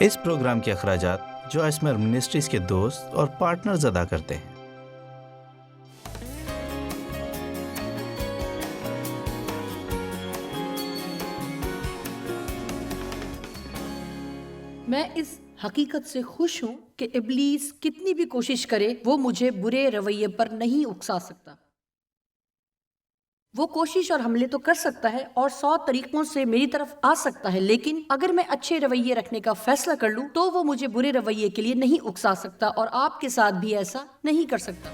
اس programme کے اخراجات جو اسمر منسٹریز کے دوست اور پارٹنرز ادا کرتے ہیں۔ میں اس حقیقت سے خوش ہوں کہ ابلیس کتنی بھی کوشش کرے وہ مجھے برے رویے پر نہیں اکسا سکتا۔ وہ کوشش اور حملے تو کر سکتا ہے اور 100 طریقوں سے میری طرف آ سکتا ہے، لیکن اگر میں اچھے رویے رکھنے کا فیصلہ کر لوں تو وہ مجھے برے رویے کے لیے نہیں اکسا سکتا، اور آپ کے ساتھ بھی ایسا نہیں کر سکتا۔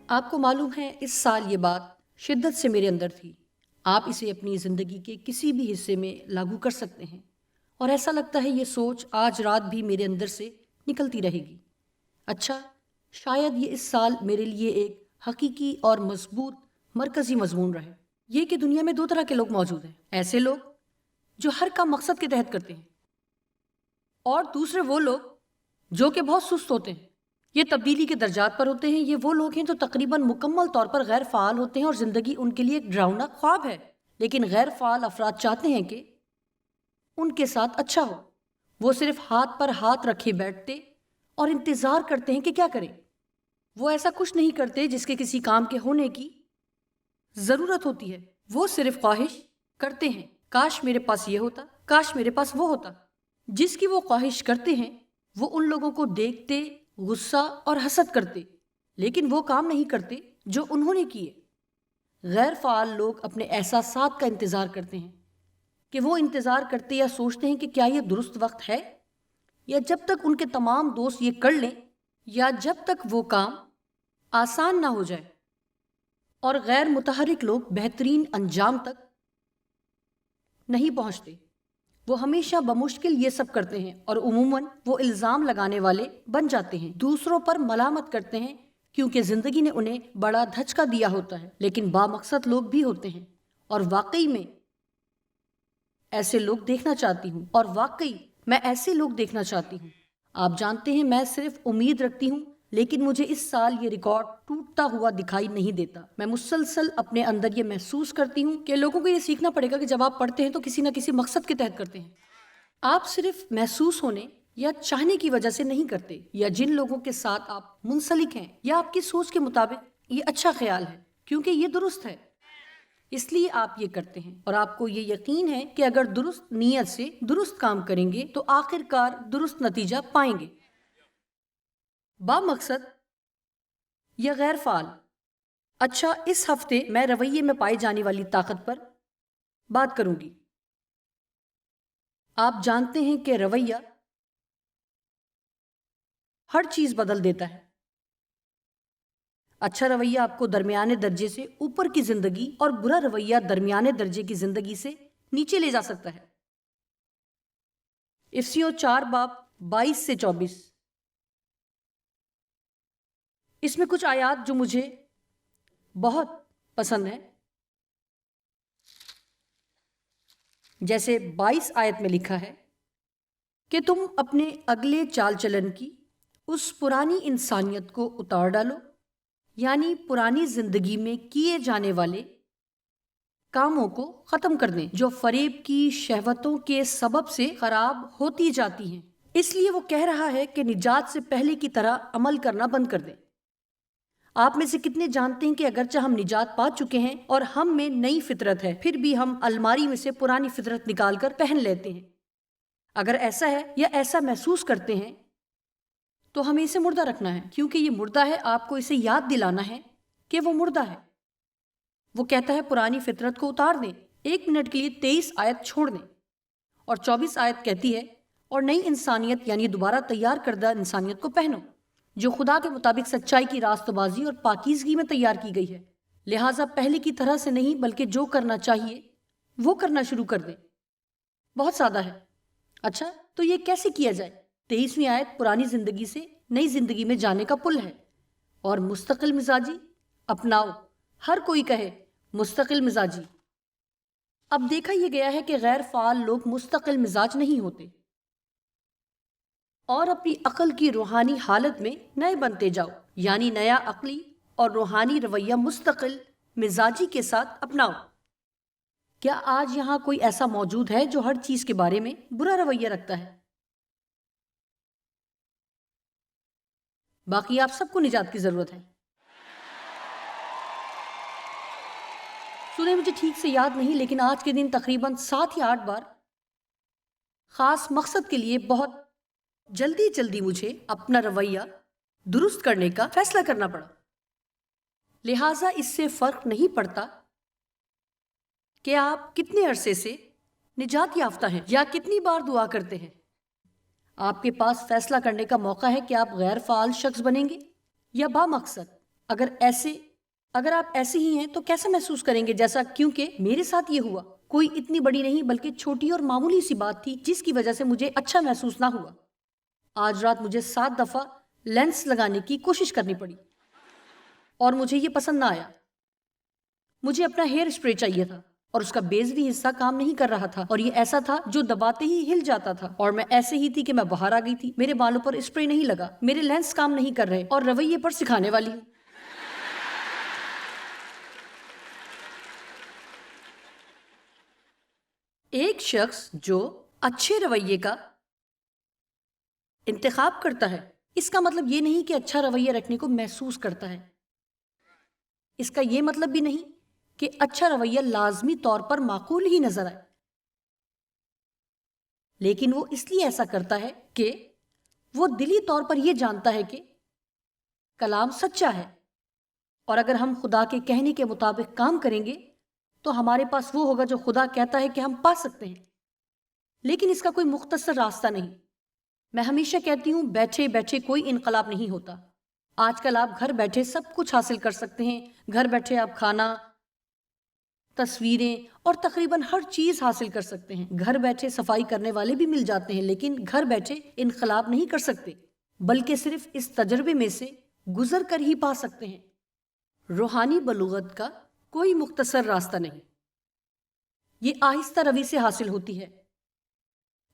آپ کو معلوم ہے اس سال یہ بات شدت سے میرے اندر تھی۔ آپ اسے اپنی زندگی کے کسی بھی حصے میں لاگو کر سکتے ہیں، اور ایسا لگتا ہے یہ سوچ آج رات بھی میرے اندر سے نکلتی رہے گی۔ اچھا، شاید یہ اس سال میرے لیے ایک حقیقی اور مضبوط مرکزی مضمون رہے، یہ کہ دنیا میں 2 طرح کے لوگ موجود ہیں۔ ایسے لوگ جو ہر کام مقصد کے تحت کرتے ہیں، اور دوسرے وہ لوگ جو کہ بہت سست ہوتے ہیں۔ یہ تبدیلی کے درجات پر ہوتے ہیں۔ یہ وہ لوگ ہیں جو تقریباً مکمل طور پر غیر فعال ہوتے ہیں اور زندگی ان کے لیے ایک ڈراؤنا خواب ہے، لیکن غیر فعال افراد چاہتے ہیں کہ ان کے ساتھ اچھا ہو۔ وہ صرف ہاتھ پر ہاتھ رکھے بیٹھتے اور انتظار کرتے ہیں کہ کیا کریں۔ وہ ایسا کچھ نہیں کرتے جس کے کسی کام کے ہونے کی ضرورت ہوتی ہے۔ وہ صرف خواہش کرتے ہیں، کاش میرے پاس یہ ہوتا، کاش میرے پاس وہ ہوتا۔ جس کی وہ خواہش کرتے ہیں وہ ان لوگوں کو دیکھتے غصہ اور حسد کرتے، لیکن وہ کام نہیں کرتے جو انہوں نے کیے۔ غیر فعال لوگ اپنے احساسات کا انتظار کرتے ہیں، کہ وہ انتظار کرتے یا سوچتے ہیں کہ کیا یہ درست وقت ہے، یا جب تک ان کے تمام دوست یہ کر لیں، یا جب تک وہ کام آسان نہ ہو جائے۔ اور غیر متحرک لوگ بہترین انجام تک نہیں پہنچتے۔ وہ ہمیشہ بمشکل یہ سب کرتے ہیں، اور عموماً وہ الزام لگانے والے بن جاتے ہیں، دوسروں پر ملامت کرتے ہیں، کیونکہ زندگی نے انہیں بڑا دھچکا دیا ہوتا ہے۔ لیکن بامقصد لوگ بھی ہوتے ہیں، اور واقعی میں ایسے لوگ دیکھنا چاہتی ہوں، اور واقعی میں ایسے لوگ دیکھنا چاہتی ہوں۔ آپ جانتے ہیں میں صرف امید رکھتی ہوں، لیکن مجھے اس سال یہ ریکارڈ ٹوٹتا ہوا دکھائی نہیں دیتا۔ میں مسلسل اپنے اندر یہ محسوس کرتی ہوں کہ لوگوں کو یہ سیکھنا پڑے گا کہ جب آپ پڑھتے ہیں تو کسی نہ کسی مقصد کے تحت کرتے ہیں۔ آپ صرف محسوس ہونے یا چاہنے کی وجہ سے نہیں کرتے، یا جن لوگوں کے ساتھ آپ منسلک ہیں یا آپ کی سوچ کے مطابق یہ اچھا خیال ہے کیونکہ یہ درست ہے، اس لیے آپ یہ کرتے ہیں، اور آپ کو یہ یقین ہے کہ اگر درست نیت سے درست کام کریں گے تو آخر کار درست نتیجہ پائیں گے۔ بامقصد یا غیر فعال۔ اچھا، اس ہفتے میں رویے میں پائی جانے والی طاقت پر بات کروں گی۔ آپ جانتے ہیں کہ رویہ ہر چیز بدل دیتا ہے۔ اچھا رویہ آپ کو درمیانے درجے سے اوپر کی زندگی، اور برا رویہ درمیانے درجے کی زندگی سے نیچے لے جا سکتا ہے۔ افسیوں 4 باب 22 سے 24۔ اس میں کچھ آیات جو مجھے بہت پسند ہیں، جیسے 22 آیت میں لکھا ہے کہ تم اپنے اگلے چال چلن کی اس پرانی انسانیت کو اتار ڈالو، یعنی پرانی زندگی میں کیے جانے والے کاموں کو ختم کر دیں جو فریب کی شہوتوں کے سبب سے خراب ہوتی جاتی ہیں۔ اس لیے وہ کہہ رہا ہے کہ نجات سے پہلے کی طرح عمل کرنا بند کر دیں۔ آپ میں سے کتنے جانتے ہیں کہ اگرچہ ہم نجات پا چکے ہیں اور ہم میں نئی فطرت ہے، پھر بھی ہم الماری میں سے پرانی فطرت نکال کر پہن لیتے ہیں؟ اگر ایسا ہے یا ایسا محسوس کرتے ہیں تو ہمیں اسے مردہ رکھنا ہے، کیونکہ یہ مردہ ہے۔ آپ کو اسے یاد دلانا ہے کہ وہ مردہ ہے۔ وہ کہتا ہے پرانی فطرت کو اتار دیں۔ 1 منٹ کے لیے 23 آیت چھوڑ دیں، اور 24 آیت کہتی ہے اور نئی انسانیت یعنی دوبارہ تیار کردہ انسانیت کو پہنو، جو خدا کے مطابق سچائی کی راست بازی اور پاکیزگی میں تیار کی گئی ہے۔ لہٰذا پہلے کی طرح سے نہیں، بلکہ جو کرنا چاہیے وہ کرنا شروع کر دیں۔ بہت سادہ ہے۔ اچھا، تو یہ کیسے کیا جائے؟ 23ویں آیت پرانی زندگی سے نئی زندگی میں جانے کا پل ہے۔ اور مستقل مزاجی اپناؤ۔ ہر کوئی کہے مستقل مزاجی۔ اب دیکھا یہ گیا ہے کہ غیر فعال لوگ مستقل مزاج نہیں ہوتے، اور اپنی عقل کی روحانی حالت میں نئے بنتے جاؤ، یعنی نیا عقلی اور روحانی رویہ مستقل مزاجی کے ساتھ اپناؤ۔ کیا آج یہاں کوئی ایسا موجود ہے جو ہر چیز کے بارے میں برا رویہ رکھتا ہے؟ باقی آپ سب کو نجات کی ضرورت ہے۔ سنیں مجھے ٹھیک سے یاد نہیں، لیکن آج کے دن تقریباً 7 یا 8 بار خاص مقصد کے لیے بہت جلدی مجھے اپنا رویہ درست کرنے کا فیصلہ کرنا پڑا۔ لہٰذا اس سے فرق نہیں پڑتا کہ آپ کتنے عرصے سے نجات یافتہ ہیں یا کتنی بار دعا کرتے ہیں۔ آپ کے پاس فیصلہ کرنے کا موقع ہے کہ آپ غیر فعال شخص بنیں گے یا با مقصد۔ اگر آپ ایسے ہی ہیں تو کیسا محسوس کریں گے؟ جیسا کیونکہ میرے ساتھ یہ ہوا، کوئی اتنی بڑی نہیں بلکہ چھوٹی اور معمولی سی بات تھی جس کی وجہ سے مجھے اچھا محسوس نہ ہوا۔ آج رات مجھے 7 دفعہ لینس لگانے کی کوشش کرنی پڑی اور مجھے یہ پسند نہ آیا۔ مجھے اپنا ہیئر اسپرے چاہیے تھا اور اس کا بیزوی حصہ کام نہیں کر رہا تھا، اور یہ ایسا تھا جو دباتے ہی ہل جاتا تھا، اور میں ایسے ہی تھی کہ میں باہر آ گئی تھی۔ میرے بالوں پر اسپرے نہیں لگا، میرے لینس کام نہیں کر رہے، اور رویے پر سکھانے والی ہوں۔ ایک شخص جو اچھے رویے کا انتخاب کرتا ہے، اس کا مطلب یہ نہیں کہ اچھا رویہ رکھنے کو محسوس کرتا ہے۔ اس کا یہ مطلب بھی نہیں کہ اچھا رویہ لازمی طور پر معقول ہی نظر آئے، لیکن وہ اس لیے ایسا کرتا ہے کہ وہ دلی طور پر یہ جانتا ہے کہ کلام سچا ہے، اور اگر ہم خدا کے کہنے کے مطابق کام کریں گے تو ہمارے پاس وہ ہوگا جو خدا کہتا ہے کہ ہم پا سکتے ہیں۔ لیکن اس کا کوئی مختصر راستہ نہیں۔ میں ہمیشہ کہتی ہوں، بیٹھے بیٹھے کوئی انقلاب نہیں ہوتا۔ آج کل آپ گھر بیٹھے سب کچھ حاصل کر سکتے ہیں۔ گھر بیٹھے آپ کھانا، تصویریں اور تقریباً ہر چیز حاصل کر سکتے ہیں۔ گھر بیٹھے صفائی کرنے والے بھی مل جاتے ہیں، لیکن گھر بیٹھے انقلاب نہیں کر سکتے، بلکہ صرف اس تجربے میں سے گزر کر ہی پا سکتے ہیں۔ روحانی بلوغت کا کوئی مختصر راستہ نہیں، یہ آہستہ روی سے حاصل ہوتی ہے۔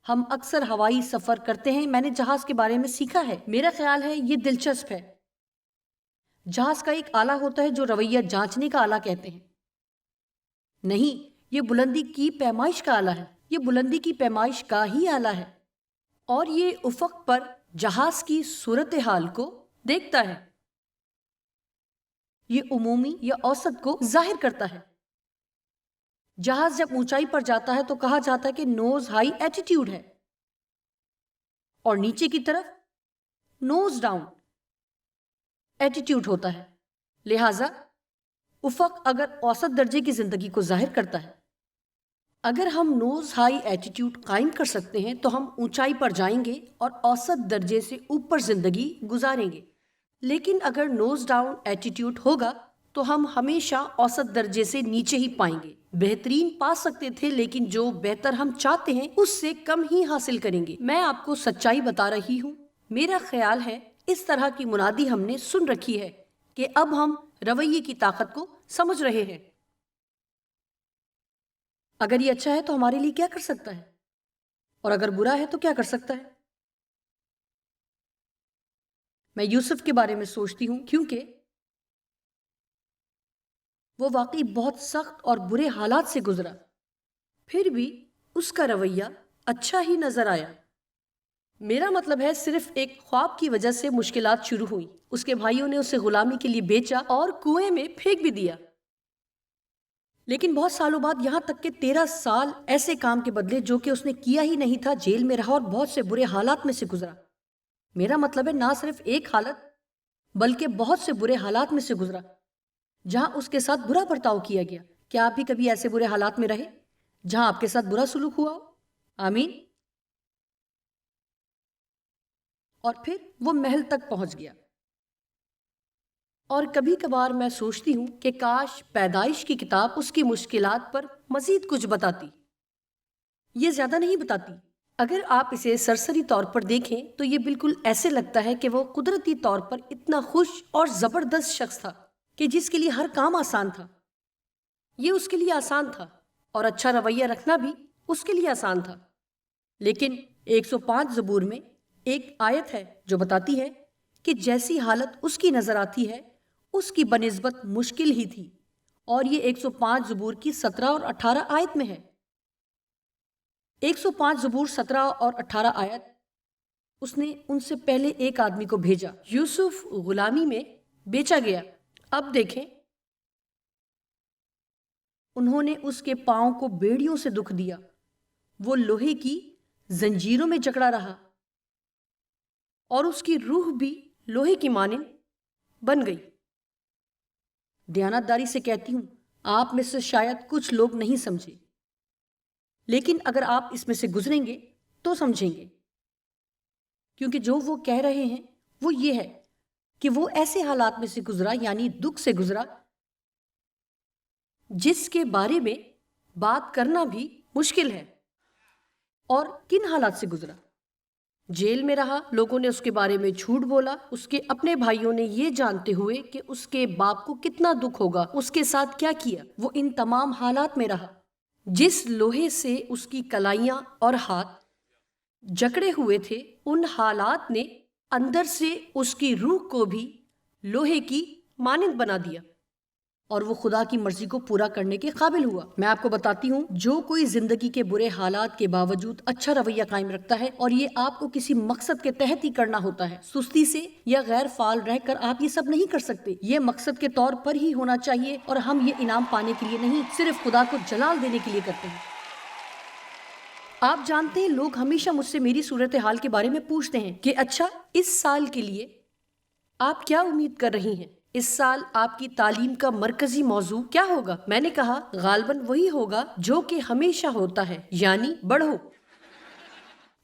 ہم اکثر ہوائی سفر کرتے ہیں۔ میں نے جہاز کے بارے میں سیکھا ہے، میرا خیال ہے یہ دلچسپ ہے۔ جہاز کا ایک آلہ ہوتا ہے جو رویہ جانچنے کا آلہ کہتے ہیں۔ نہیں، یہ بلندی کی پیمائش کا آلہ ہے، یہ بلندی کی پیمائش کا ہی آلہ ہے، اور یہ افق پر جہاز کی صورتحال کو دیکھتا ہے۔ یہ عمومی یا اوسط کو ظاہر کرتا ہے۔ جہاز جب اونچائی پر جاتا ہے تو کہا جاتا ہے کہ نوز ہائی ایٹیٹیوڈ ہے، اور نیچے کی طرف نوز ڈاؤن ایٹیٹیوڈ ہوتا ہے۔ لہٰذا افق اگر اوسط درجے کی زندگی کو ظاہر کرتا ہے، اگر ہم نوز ہائی ایٹیٹیوڈ قائم کر سکتے ہیں تو ہم اونچائی پر جائیں گے اور اوسط درجے سے اوپر زندگی گزاریں گے۔ لیکن اگر نوز ڈاؤن ایٹیٹیوڈ ہوگا تو ہم ہمیشہ اوسط درجے سے نیچے ہی پائیں گے۔ بہترین پا سکتے تھے، لیکن جو بہتر ہم چاہتے ہیں اس سے کم ہی حاصل کریں گے۔ میں آپ کو سچائی بتا رہی ہوں۔ میرا خیال ہے اس طرح کی منادی ہم نے سن رکھی ہے کہ اب ہم رویے کی طاقت کو سمجھ رہے ہیں۔ اگر یہ اچھا ہے تو ہمارے لیے کیا کر سکتا ہے، اور اگر برا ہے تو کیا کر سکتا ہے؟ میں یوسف کے بارے میں سوچتی ہوں، کیونکہ وہ واقعی بہت سخت اور برے حالات سے گزرا، پھر بھی اس کا رویہ اچھا ہی نظر آیا۔ میرا مطلب ہے صرف ایک خواب کی وجہ سے مشکلات شروع ہوئی۔ اس کے بھائیوں نے اسے غلامی کے لیے بیچا اور کنویں میں پھینک بھی دیا، لیکن بہت سالوں بعد، یہاں تک کہ 13 سال ایسے کام کے بدلے جو کہ اس نے کیا ہی نہیں تھا، جیل میں رہا اور بہت سے برے حالات میں سے گزرا۔ میرا مطلب ہے نہ صرف ایک حالت بلکہ بہت سے برے حالات میں سے گزرا جہاں اس کے ساتھ برا برتاؤ کیا گیا۔ کیا آپ بھی کبھی ایسے برے حالات میں رہے جہاں آپ کے ساتھ برا سلوک ہوا ہو؟ آمین۔ اور پھر وہ محل تک پہنچ گیا۔ اور کبھی کبھار میں سوچتی ہوں کہ کاش پیدائش کی کتاب اس کی مشکلات پر مزید کچھ بتاتی۔ یہ زیادہ نہیں بتاتی۔ اگر آپ اسے سرسری طور پر دیکھیں تو یہ بالکل ایسے لگتا ہے کہ وہ قدرتی طور پر اتنا خوش اور زبردست شخص تھا کہ جس کے لیے ہر کام آسان تھا۔ یہ اس کے لیے آسان تھا، اور اچھا رویہ رکھنا بھی اس کے لیے آسان تھا۔ لیکن 105 زبور میں ایک آیت ہے جو بتاتی ہے کہ جیسی حالت اس کی نظر آتی ہے اس کی بنسبت مشکل ہی تھی، اور یہ 105 زبور کی 17 اور 18 آیت میں ہے۔ 105 زبور 17 اور 18 آیت، اس نے ان سے پہلے ایک آدمی کو بھیجا، یوسف غلامی میں بیچا گیا۔ اب دیکھیں، انہوں نے اس کے پاؤں کو بیڑیوں سے دکھ دیا، وہ لوہے کی زنجیروں میں جکڑا رہا، اور اس کی روح بھی لوہے کی مانند بن گئی۔ دیانتداری سے کہتی ہوں، آپ میں سے شاید کچھ لوگ نہیں سمجھے، لیکن اگر آپ اس میں سے گزریں گے تو سمجھیں گے، کیونکہ جو وہ کہہ رہے ہیں وہ یہ ہے کہ وہ ایسے حالات میں سے گزرا، یعنی دکھ سے گزرا، جس کے بارے میں بات کرنا بھی مشکل ہے۔ اور کن حالات سے گزرا؟ جیل میں رہا، لوگوں نے اس کے بارے میں جھوٹ بولا، اس کے اپنے بھائیوں نے یہ جانتے ہوئے کہ اس کے باپ کو کتنا دکھ ہوگا اس کے ساتھ کیا کیا، وہ ان تمام حالات میں رہا۔ جس لوہے سے اس کی کلائیاں اور ہاتھ جکڑے ہوئے تھے، ان حالات نے اندر سے اس کی روح کو بھی لوہے کی مانند بنا دیا، اور وہ خدا کی مرضی کو پورا کرنے کے قابل ہوا۔ میں آپ کو بتاتی ہوں، جو کوئی زندگی کے برے حالات کے باوجود اچھا رویہ قائم رکھتا ہے، اور یہ آپ کو کسی مقصد کے تحت ہی کرنا ہوتا ہے، سستی سے یا غیر فعال رہ کر آپ یہ سب نہیں کر سکتے۔ یہ مقصد کے طور پر ہی ہونا چاہیے، اور ہم یہ انعام پانے کے لیے نہیں، صرف خدا کو جلال دینے کے لیے کرتے ہیں۔ آپ جانتے ہیں، لوگ ہمیشہ مجھ سے میری صورتحال کے بارے میں پوچھتے ہیں کہ اچھا، اس سال کے لیے آپ کیا امید کر رہی ہیں؟ اس سال آپ کی تعلیم کا مرکزی موضوع کیا ہوگا؟ میں نے کہا، غالباً وہی ہوگا جو کہ ہمیشہ ہوتا ہے، یعنی بڑھو۔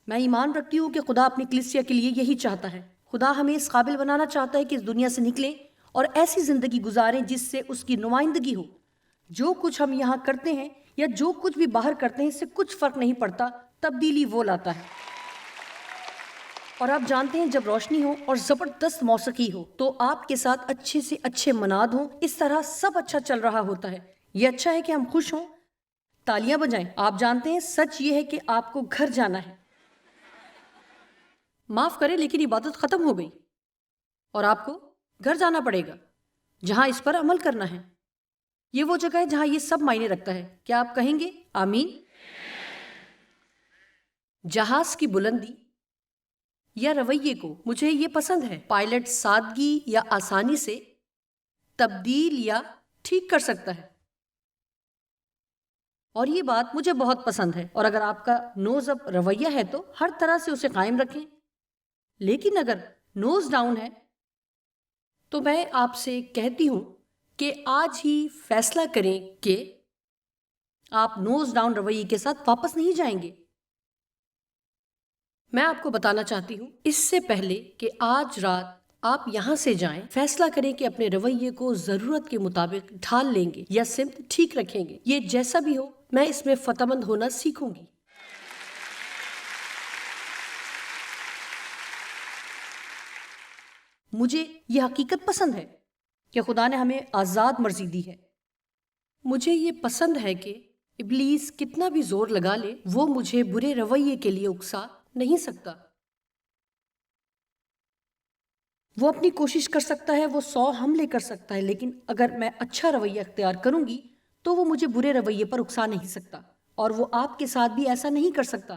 میں ایمان رکھتی ہوں کہ خدا اپنی کلیسیا کے لیے یہی چاہتا ہے۔ خدا ہمیں اس قابل بنانا چاہتا ہے کہ اس دنیا سے نکلیں اور ایسی زندگی گزاریں جس سے اس کی نمائندگی ہو۔ جو کچھ ہم یہاں کرتے ہیں یا جو کچھ بھی باہر کرتے ہیں، اس سے کچھ فرق نہیں پڑتا، تبدیلی وہ لاتا ہے۔ اور آپ جانتے ہیں، جب روشنی ہو اور زبردست موسیقی ہو تو آپ کے ساتھ اچھے سے اچھے مناد ہوں، اس طرح سب اچھا چل رہا ہوتا ہے۔ یہ اچھا ہے کہ ہم خوش ہوں، تالیاں بجائیں۔ آپ جانتے ہیں، سچ یہ ہے کہ آپ کو گھر جانا ہے، معاف کریں لیکن عبادت ختم ہو گئی، اور آپ کو گھر جانا پڑے گا جہاں اس پر عمل کرنا ہے۔ یہ وہ جگہ ہے جہاں یہ سب معنی رکھتا ہے۔ کیا آپ کہیں گے آمین؟ جہاز کی بلندی یا رویے کو، مجھے یہ پسند ہے۔ پائلٹ سادگی یا آسانی سے تبدیل یا ٹھیک کر سکتا ہے، اور یہ بات مجھے بہت پسند ہے۔ اور اگر آپ کا نوز اپ رویہ ہے تو ہر طرح سے اسے قائم رکھیں، لیکن اگر نوز ڈاؤن ہے تو میں آپ سے کہتی ہوں کہ آج ہی فیصلہ کریں کہ آپ نوز ڈاؤن رویے کے ساتھ واپس نہیں جائیں گے۔ میں آپ کو بتانا چاہتی ہوں، اس سے پہلے کہ آج رات آپ یہاں سے جائیں، فیصلہ کریں کہ اپنے رویے کو ضرورت کے مطابق ڈھال لیں گے یا سمت ٹھیک رکھیں گے۔ یہ جیسا بھی ہو، میں اس میں فتح مند ہونا سیکھوں گی۔ مجھے یہ حقیقت پسند ہے کہ خدا نے ہمیں آزاد مرضی دی ہے۔ مجھے یہ پسند ہے کہ ابلیس کتنا بھی زور لگا لے، وہ مجھے برے رویے کے لیے اکسا نہیں سکتا۔ وہ اپنی کوشش کر سکتا ہے، وہ 100 حملے کر سکتا ہے، لیکن اگر میں اچھا رویہ اختیار کروں گی تو وہ مجھے برے رویے پر اکسا نہیں سکتا، اور وہ آپ کے ساتھ بھی ایسا نہیں کر سکتا۔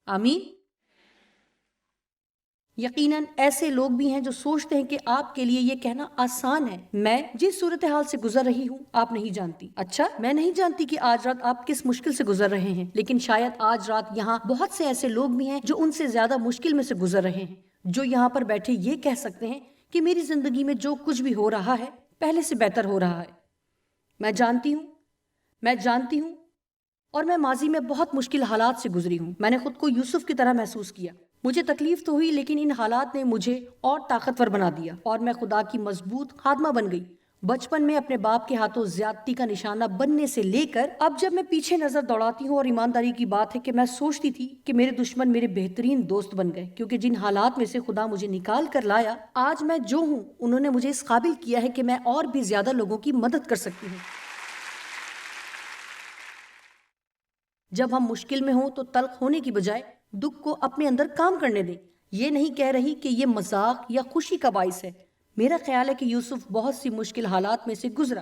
آمین۔ یقیناً ایسے لوگ بھی ہیں جو سوچتے ہیں کہ آپ کے لیے یہ کہنا آسان ہے، میں جس صورتحال سے گزر رہی ہوں آپ نہیں جانتی۔ اچھا، میں نہیں جانتی کہ آج رات آپ کس مشکل سے گزر رہے ہیں، لیکن شاید آج رات یہاں بہت سے ایسے لوگ بھی ہیں جو ان سے زیادہ مشکل میں سے گزر رہے ہیں، جو یہاں پر بیٹھے یہ کہہ سکتے ہیں کہ میری زندگی میں جو کچھ بھی ہو رہا ہے پہلے سے بہتر ہو رہا ہے۔ میں جانتی ہوں اور میں ماضی میں بہت مشکل حالات سے گزری ہوں۔ میں نے خود کو یوسف کی طرح محسوس کیا، مجھے تکلیف تو ہوئی، لیکن ان حالات نے مجھے اور طاقتور بنا دیا، اور میں خدا کی مضبوط خادمہ بن گئی۔ بچپن میں اپنے باپ کے ہاتھوں زیادتی کا نشانہ بننے سے لے کر اب جب میں پیچھے نظر دوڑاتی ہوں، اور ایمانداری کی بات ہے کہ میں سوچتی تھی کہ میرے دشمن میرے بہترین دوست بن گئے، کیونکہ جن حالات میں سے خدا مجھے نکال کر لایا، آج میں جو ہوں انہوں نے مجھے اس قابل کیا ہے کہ میں اور بھی زیادہ لوگوں کی مدد کر سکتی ہوں۔ جب ہم مشکل میں ہوں تو تلخ ہونے کی بجائے دکھ کو اپنے اندر کام کرنے دیں۔ یہ نہیں کہہ رہی کہ یہ مذاق یا خوشی کا باعث ہے، میرا خیال ہے کہ یوسف بہت سی مشکل حالات میں سے گزرا۔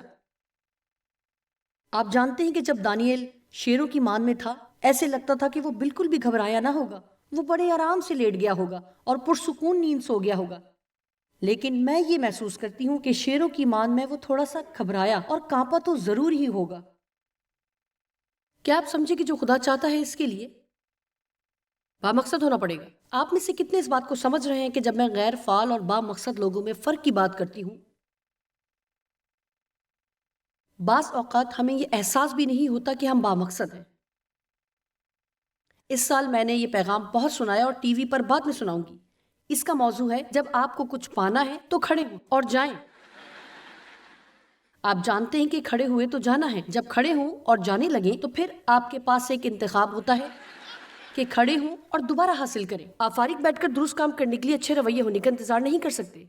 آپ جانتے ہیں کہ جب دانیل شیروں کی مان میں تھا، ایسے لگتا تھا کہ وہ بالکل بھی گھبرایا نہ ہوگا، وہ بڑے آرام سے لیٹ گیا ہوگا اور پرسکون نیند سو گیا ہوگا۔ لیکن میں یہ محسوس کرتی ہوں کہ شیروں کی مان میں وہ تھوڑا سا گھبرایا اور کانپا تو ضرور ہی ہوگا۔ کیا آپ سمجھے کہ جو خدا چاہتا ہے اس کے لیے بامقصد ہونا پڑے گا؟ آپ میں سے کتنے اس بات کو سمجھ رہے ہیں کہ جب میں غیر فعال اور بامقصد لوگوں میں فرق کی بات کرتی ہوں، بعض اوقات ہمیں یہ احساس بھی نہیں ہوتا کہ ہم بامقصد ہیں۔ اس سال میں نے یہ پیغام بہت سنایا اور ٹی وی پر بعد میں سناؤں گی۔ اس کا موضوع ہے جب آپ کو کچھ پانا ہے تو کھڑے ہوں اور جائیں۔ آپ جانتے ہیں کہ کھڑے ہوئے تو جانا ہے، جب کھڑے ہوں اور جانے لگیں تو پھر آپ کے پاس ایک انتخاب ہوتا ہے کہ کھڑے ہوں اور دوبارہ حاصل کریں۔ آپ فارغ بیٹھ کر درست کام کرنے کے لیے اچھے رویے ہونے کا انتظار نہیں کر سکتے۔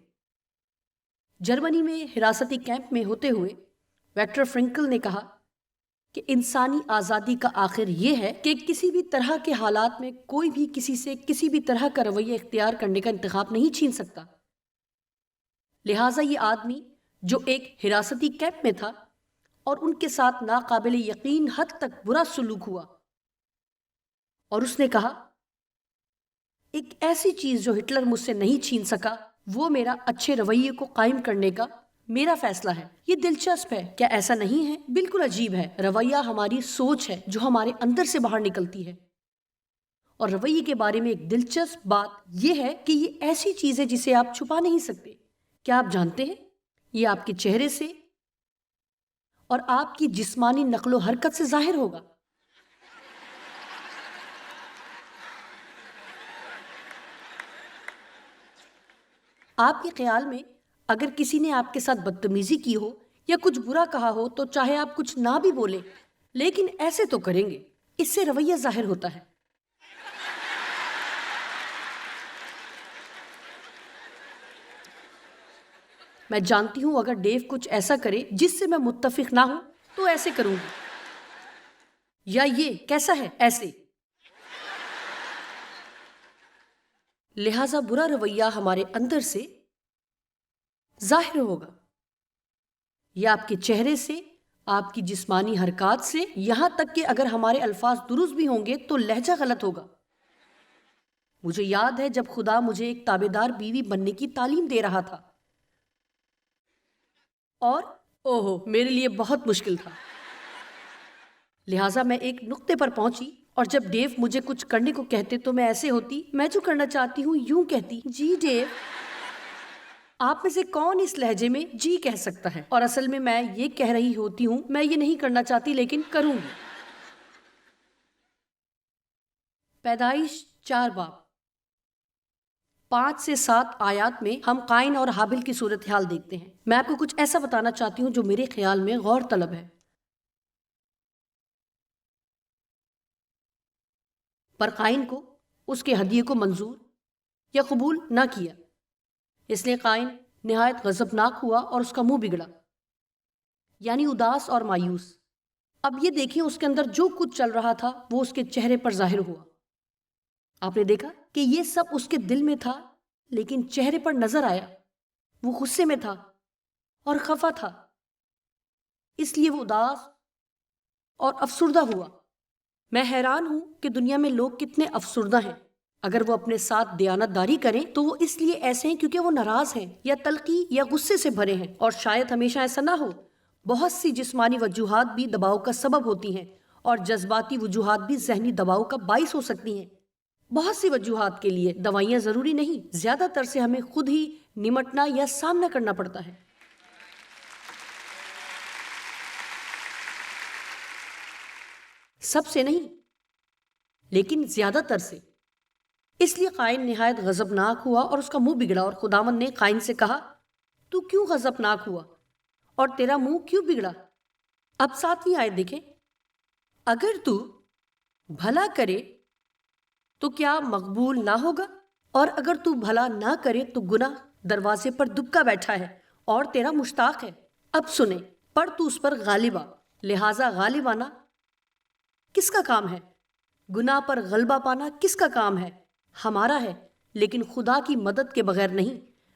جرمنی میں حراستی کیمپ میں ہوتے ہوئے ویکٹر فرینکل نے کہا کہ انسانی آزادی کا آخر یہ ہے کہ کسی بھی طرح کے حالات میں کوئی بھی کسی سے کسی بھی طرح کا رویہ اختیار کرنے کا انتخاب نہیں چھین سکتا۔ لہٰذا یہ آدمی جو ایک حراستی کیمپ میں تھا اور ان کے ساتھ ناقابل یقین حد تک برا سلوک ہوا، اور اس نے کہا ایک ایسی چیز جو ہٹلر مجھ سے نہیں چھین سکا وہ میرا اچھے رویے کو قائم کرنے کا میرا فیصلہ ہے۔ یہ دلچسپ ہے، کیا ایسا نہیں ہے؟ بالکل عجیب ہے۔ رویہ ہماری سوچ ہے جو ہمارے اندر سے باہر نکلتی ہے، اور رویے کے بارے میں ایک دلچسپ بات یہ ہے کہ یہ ایسی چیز ہے جسے آپ چھپا نہیں سکتے۔ کیا آپ جانتے ہیں یہ آپ کے چہرے سے اور آپ کی جسمانی نقل و حرکت سے ظاہر ہوگا۔ آپ کے خیال میں اگر کسی نے آپ کے ساتھ بدتمیزی کی ہو یا کچھ برا کہا ہو تو چاہے آپ کچھ نہ بھی بولیں لیکن ایسے تو کریں گے، اس سے رویہ ظاہر ہوتا ہے۔ میں جانتی ہوں اگر ڈیو کچھ ایسا کرے جس سے میں متفق نہ ہوں تو ایسے کروں گی، یا یہ کیسا ہے ایسے۔ لہذا برا رویہ ہمارے اندر سے ظاہر ہوگا، یہ آپ کے چہرے سے، آپ کی جسمانی حرکات سے، یہاں تک کہ اگر ہمارے الفاظ درست بھی ہوں گے تو لہجہ غلط ہوگا۔ مجھے یاد ہے جب خدا مجھے ایک تابعدار بیوی بننے کی تعلیم دے رہا تھا، اور اوہو میرے لیے بہت مشکل تھا۔ لہٰذا میں ایک نقطے پر پہنچی، اور جب ڈیو مجھے کچھ کرنے کو کہتے تو میں ایسے ہوتی، میں جو کرنا چاہتی ہوں یوں کہتی، جی ڈیو۔ آپ میں سے کون اس لہجے میں جی کہہ سکتا ہے؟ اور اصل میں یہ کہہ رہی ہوتی ہوں میں یہ نہیں کرنا چاہتی لیکن کروں گی۔ پیدائش 4 باب 5 سے 7 آیات میں ہم قائن اور حابل کی صورتحال دیکھتے ہیں۔ میں آپ کو کچھ ایسا بتانا چاہتی ہوں جو میرے خیال میں غور طلب ہے۔ پر قائن کو اس کے ہدیے کو منظور یا قبول نہ کیا، اس لیے قائن نہایت غضبناک ہوا اور اس کا منہ بگڑا، یعنی اداس اور مایوس۔ اب یہ دیکھیں اس کے اندر جو کچھ چل رہا تھا وہ اس کے چہرے پر ظاہر ہوا۔ آپ نے دیکھا کہ یہ سب اس کے دل میں تھا لیکن چہرے پر نظر آیا۔ وہ غصے میں تھا اور خفا تھا، اس لیے وہ اداس اور افسردہ ہوا۔ میں حیران ہوں کہ دنیا میں لوگ کتنے افسردہ ہیں۔ اگر وہ اپنے ساتھ دیانت داری کریں تو وہ اس لیے ایسے ہیں کیونکہ وہ ناراض ہیں یا تلخی یا غصے سے بھرے ہیں، اور شاید ہمیشہ ایسا نہ ہو۔ بہت سی جسمانی وجوہات بھی دباؤ کا سبب ہوتی ہیں، اور جذباتی وجوہات بھی ذہنی دباؤ کا باعث ہو سکتی ہیں۔ بہت سی وجوہات کے لیے دوائیاں ضروری نہیں، زیادہ تر سے ہمیں خود ہی نمٹنا یا سامنا کرنا پڑتا ہے۔ سب سے نہیں لیکن زیادہ تر سے۔ اس لیے قائن نہایت غضبناک ہوا اور اس کا منہ بگڑا، اور خداوند نے قائن سے کہا تو کیوں غضبناک ہوا اور تیرا منہ کیوں بگڑا؟ اب 7ویں آیت دیکھیں، اگر تو بھلا کرے تو کیا مقبول نہ ہوگا، اور اگر تو بھلا نہ کرے تو گناہ دروازے پر دبکا بیٹھا ہے اور تیرا مشتاق ہے۔ اب سنیں، پر تو اس پر غالب آ، لہٰذا غالب آنا کس کا کام ہے؟ گناہ پر غلبہ پانا کس کا کام ہے؟ ہمارا ہے، لیکن خدا کی مدد کے بغیر نہیں۔